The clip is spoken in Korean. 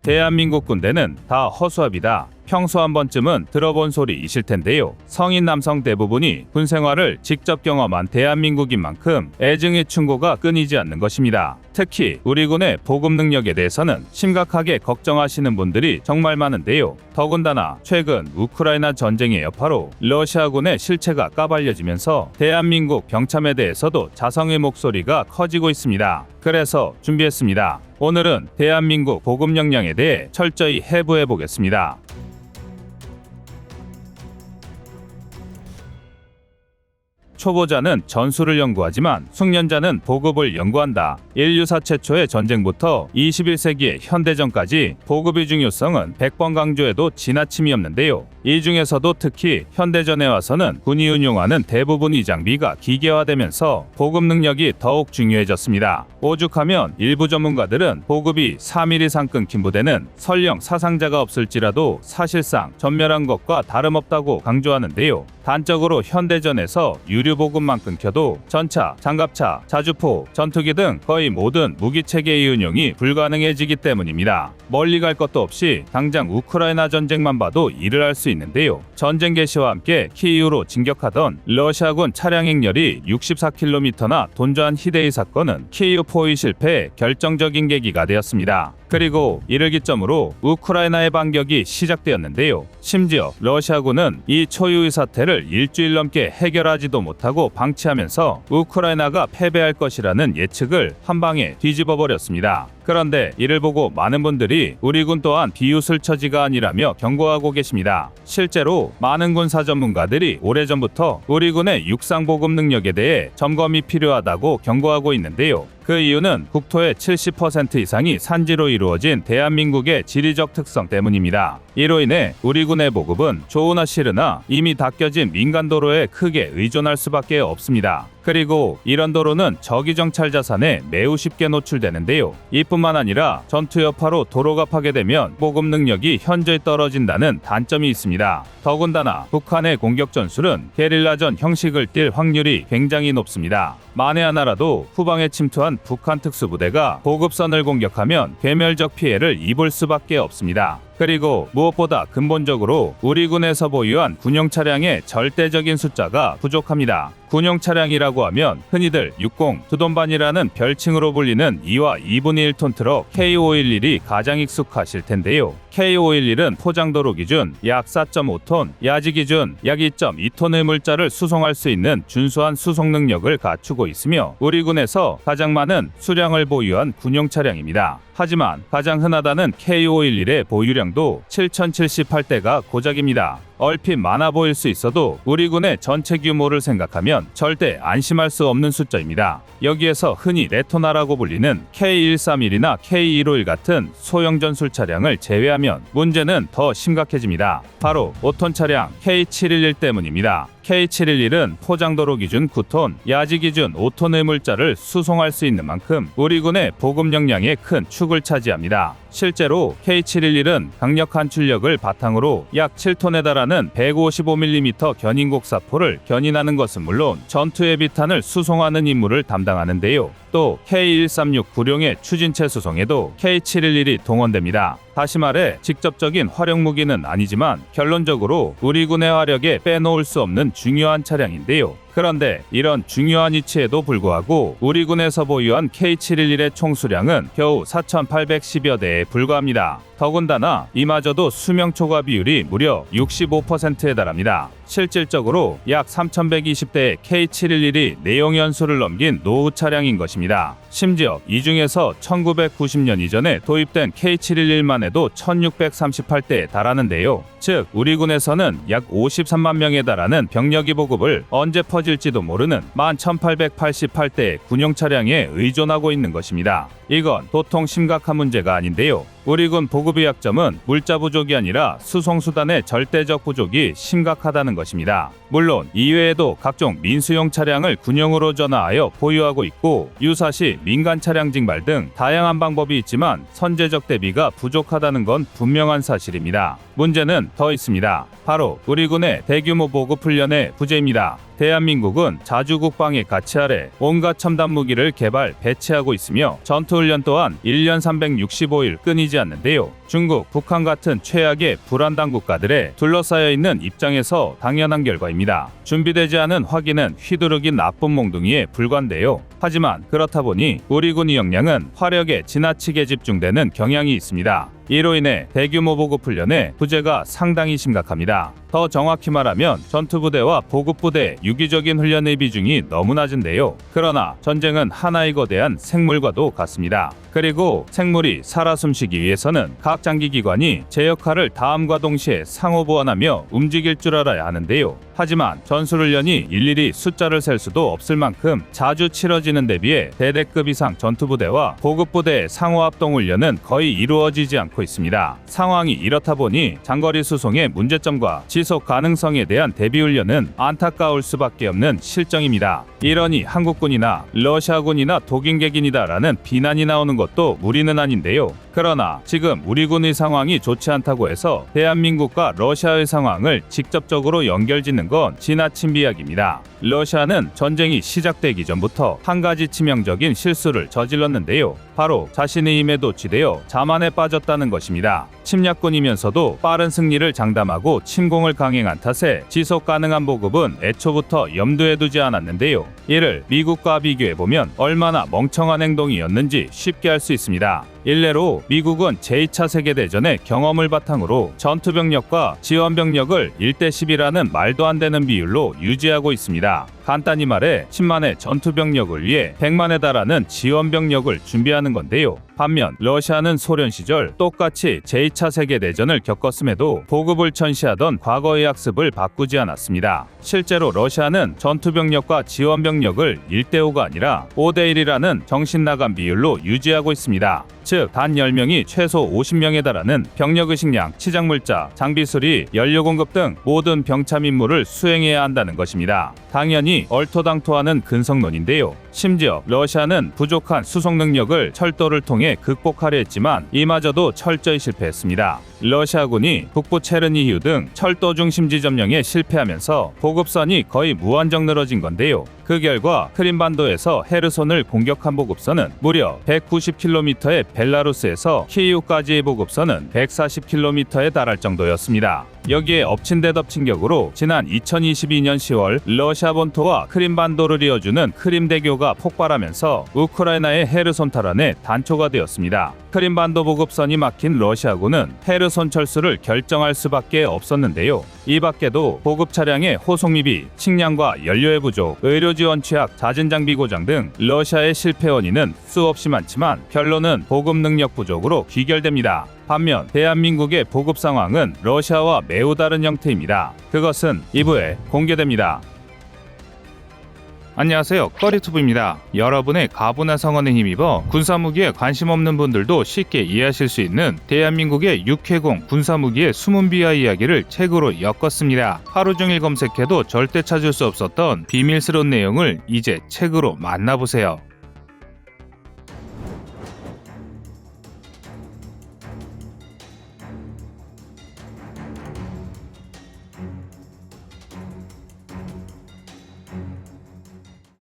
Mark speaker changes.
Speaker 1: 대한민국 군대는 다 허수아비다. 평소 한 번쯤은 들어본 소리이실 텐데요. 성인 남성 대부분이 군 생활을 직접 경험한 대한민국인 만큼 애증의 충고가 끊이지 않는 것입니다. 특히 우리 군의 보급 능력에 대해서는 심각하게 걱정하시는 분들이 정말 많은데요. 더군다나 최근 우크라이나 전쟁의 여파로 러시아군의 실체가 까발려지면서 대한민국 병참에 대해서도 자성의 목소리가 커지고 있습니다. 그래서 준비했습니다. 오늘은 대한민국 보급 역량에 대해 철저히 해부해 보겠습니다. 초보자는 전술을 연구하지만 숙련자는 보급을 연구한다. 인류사 최초의 전쟁부터 21세기의 현대전까지 보급의 중요성은 100번 강조해도 지나침이 없는데요. 이 중에서도 특히 현대전에 와서는 군이 운용하는 대부분의 장비가 기계화되면서 보급 능력이 더욱 중요해졌습니다. 오죽하면 일부 전문가들은 보급이 3일 이상 끊긴 부대는 설령 사상자가 없을지라도 사실상 전멸한 것과 다름없다고 강조하는데요. 단적으로 현대전에서 유류 보급만 끊겨도 전차, 장갑차, 자주포, 전투기 등 거의 모든 무기체계의 운용이 불가능해지기 때문입니다. 멀리 갈 것도 없이 당장 우크라이나 전쟁만 봐도 이를 알 수 있는데요. 전쟁 개시와 함께 키이우로 진격하던 러시아군 차량 행렬이 64km나 돈주한 희대의 사건은 키이우 포위 실패의 결정적인 계기가 되었습니다. 그리고 이를 기점으로 우크라이나의 반격이 시작되었는데요. 심지어 러시아군은 이 초유의 사태를 일주일 넘게 해결하지도 못하고 방치하면서 우크라이나가 패배할 것이라는 예측을 한 방에 뒤집어 버렸습니다. 그런데 이를 보고 많은 분들이 우리 군 또한 비웃을 처지가 아니라며 경고하고 계십니다. 실제로 많은 군사 전문가들이 오래전부터 우리 군의 육상 보급 능력에 대해 점검이 필요하다고 경고하고 있는데요. 그 이유는 국토의 70% 이상이 산지로 이루어진 대한민국의 지리적 특성 때문입니다. 이로 인해 우리 군의 보급은 좋으나 싫으나 이미 닦여진 민간 도로에 크게 의존할 수밖에 없습니다. 그리고 이런 도로는 적의 정찰 자산에 매우 쉽게 노출되는데요. 이뿐만 아니라 전투 여파로 도로가 파괴되면 보급 능력이 현저히 떨어진다는 단점이 있습니다. 더군다나 북한의 공격 전술은 게릴라전 형식을 띨 확률이 굉장히 높습니다. 만에 하나라도 후방에 침투한 북한 특수부대가 보급선을 공격하면 괴멸적 피해를 입을 수밖에 없습니다. 그리고 무엇보다 근본적으로 우리 군에서 보유한 군용 차량의 절대적인 숫자가 부족합니다. 군용 차량이라고 하면 흔히들 60, 두돈반이라는 별칭으로 불리는 2와 2분의 1톤 트럭 K511이 가장 익숙하실 텐데요. K511은 포장도로 기준 약 4.5톤, 야지 기준 약 2.2톤의 물자를 수송할 수 있는 준수한 수송 능력을 갖추고 있으며 우리 군에서 가장 많은 수량을 보유한 군용 차량입니다. 하지만 가장 흔하다는 K511의 보유량도 7,078대가 고작입니다. 얼핏 많아 보일 수 있어도 우리 군의 전체 규모를 생각하면 절대 안심할 수 없는 숫자입니다. 여기에서 흔히 레토나라고 불리는 K131이나 K151 같은 소형 전술 차량을 제외하면 문제는 더 심각해집니다. 바로 5톤 차량 K711 때문입니다. K711은 포장도로 기준 9톤, 야지 기준 5톤의 물자를 수송할 수 있는 만큼 우리 군의 보급 역량의 큰 축을 차지합니다. 실제로 K711은 강력한 출력을 바탕으로 약 7톤에 달하는 155mm 견인곡사포를 견인하는 것은 물론 전투의 비탄을 수송하는 임무를 담당하는데요. 또 K136 구룡의 추진체 수송에도 K711이 동원됩니다. 다시 말해 직접적인 활용 무기는 아니지만 결론적으로 우리 군의 화력에 빼놓을 수 없는 중요한 차량인데요. 그런데 이런 중요한 위치에도 불구하고 우리 군에서 보유한 K711의 총수량은 겨우 4,810여 대에 불과합니다. 더군다나 이마저도 수명 초과 비율이 무려 65%에 달합니다. 실질적으로 약 3,120대의 K711이 내용 연수를 넘긴 노후 차량인 것입니다. 심지어 이 중에서 1990년 이전에 도입된 K711만 해도 1,638대에 달하는데요. 즉 우리 군에서는 약 53만 명에 달하는 병력이 보급을 언제 퍼질지도 모르는 11,888대의 군용 차량에 의존하고 있는 것입니다. 이건 도통 심각한 문제가 아닌데요. 우리 군 보급의 약점은 물자 부족이 아니라 수송수단의 절대적 부족이 심각하다는 것입니다. 물론 이외에도 각종 민수용 차량을 군용으로 전화하여 보유하고 있고 유사시 민간 차량 징발 등 다양한 방법이 있지만 선제적 대비가 부족하다는 건 분명한 사실입니다. 문제는 더 있습니다. 바로 우리 군의 대규모 보급 훈련의 부재입니다. 대한민국은 자주국방의 가치 아래 온갖 첨단 무기를 개발, 배치하고 있으며 전투훈련 또한 1년 365일 끊이지 않는데요. 중국, 북한 같은 최악의 불안당 국가들에 둘러싸여 있는 입장에서 당연한 결과입니다. 준비되지 않은 확인은 휘두르긴 나쁜 몽둥이에 불과한데요. 하지만 그렇다 보니 우리 군의 역량은 화력에 지나치게 집중되는 경향이 있습니다. 이로 인해 대규모 보급 훈련의 부재가 상당히 심각합니다. 더 정확히 말하면 전투부대와 보급부대의 유기적인 훈련의 비중이 너무 낮은데요. 그러나 전쟁은 하나의 거대한 생물과도 같습니다. 그리고 생물이 살아 숨쉬기 위해서는 각 장기기관이 제 역할을 다음과 동시에 상호 보완하며 움직일 줄 알아야 하는데요. 하지만 전술훈련이 일일이 숫자를 셀 수도 없을 만큼 자주 치러지는 데 비해 대대급 이상 전투부대와 보급부대의 상호합동훈련은 거의 이루어지지 않고 있습니다. 상황이 이렇다 보니 장거리 수송의 문제점과 지속 가능성에 대한 대비훈련은 안타까울 수밖에 없는 실정입니다. 이러니 한국군이나 러시아군이나 독일객인이다라는 비난이 나오는 것도 무리는 아닌데요. 그러나 지금 우리 군의 상황이 좋지 않다고 해서 대한민국과 러시아의 상황을 직접적으로 연결짓는 건 지나친 비약입니다. 러시아는 전쟁이 시작되기 전부터 한 가지 치명적인 실수를 저질렀는데요. 바로 자신의 힘에 도취되어 자만에 빠졌다는 것입니다. 침략군이면서도 빠른 승리를 장담하고 침공을 강행한 탓에 지속 가능한 보급은 애초부터 염두에 두지 않았는데요. 이를 미국과 비교해보면 얼마나 멍청한 행동이었는지 쉽게 알 수 있습니다. 일례로 미국은 제2차 세계대전의 경험을 바탕으로 전투병력과 지원병력을 1대10이라는 말도 안 되는 비율로 유지하고 있습니다. 간단히 말해 10만의 전투병력을 위해 100만에 달하는 지원병력을 준비하는 건데요. 반면 러시아는 소련 시절 똑같이 제2차 세계대전을 겪었음에도 보급을 천시하던 과거의 학습을 바꾸지 않았습니다. 실제로 러시아는 전투병력과 지원병력을 1대5가 아니라 5대1이라는 정신나간 비율로 유지하고 있습니다. 즉, 단 10명이 최소 50명에 달하는 병력의 식량, 치장물자, 장비 수리, 연료 공급 등 모든 병참 임무를 수행해야 한다는 것입니다. 당연히 얼토당토하는 근성론인데요. 심지어 러시아는 부족한 수송 능력을 철도를 통해 극복하려 했지만 이마저도 철저히 실패했습니다. 러시아군이 북부 체르니히우 등 철도 중심지 점령에 실패하면서 보급선이 거의 무한정 늘어진 건데요. 그 결과 크림반도에서 헤르손을 공격한 보급선은 무려 190km의 벨라루스에서 키이우까지의 보급선은 140km에 달할 정도였습니다. 여기에 엎친 데 덮친 격으로 지난 2022년 10월 러시아 본토와 크림반도를 이어주는 크림대교가 폭발하면서 우크라이나의 헤르손 탈환에 단초가 되었습니다. 크림반도 보급선이 막힌 러시아군은 헤르손 철수를 결정할 수밖에 없었는데요. 이 밖에도 보급 차량의 호송 미비, 식량과 연료의 부족, 의료 지원 취약, 잦은 장비 고장 등 러시아의 실패 원인은 수없이 많지만 결론은 보급 능력 부족으로 귀결됩니다. 반면 대한민국의 보급 상황은 러시아와 매우 다른 형태입니다. 그것은 2부에 공개됩니다. 안녕하세요, 꺼리투브입니다. 여러분의 가부나 성원에 힘입어 군사무기에 관심 없는 분들도 쉽게 이해하실 수 있는 대한민국의 육해공 군사무기의 숨은 비하 이야기를 책으로 엮었습니다. 하루 종일 검색해도 절대 찾을 수 없었던 비밀스러운 내용을 이제 책으로 만나보세요.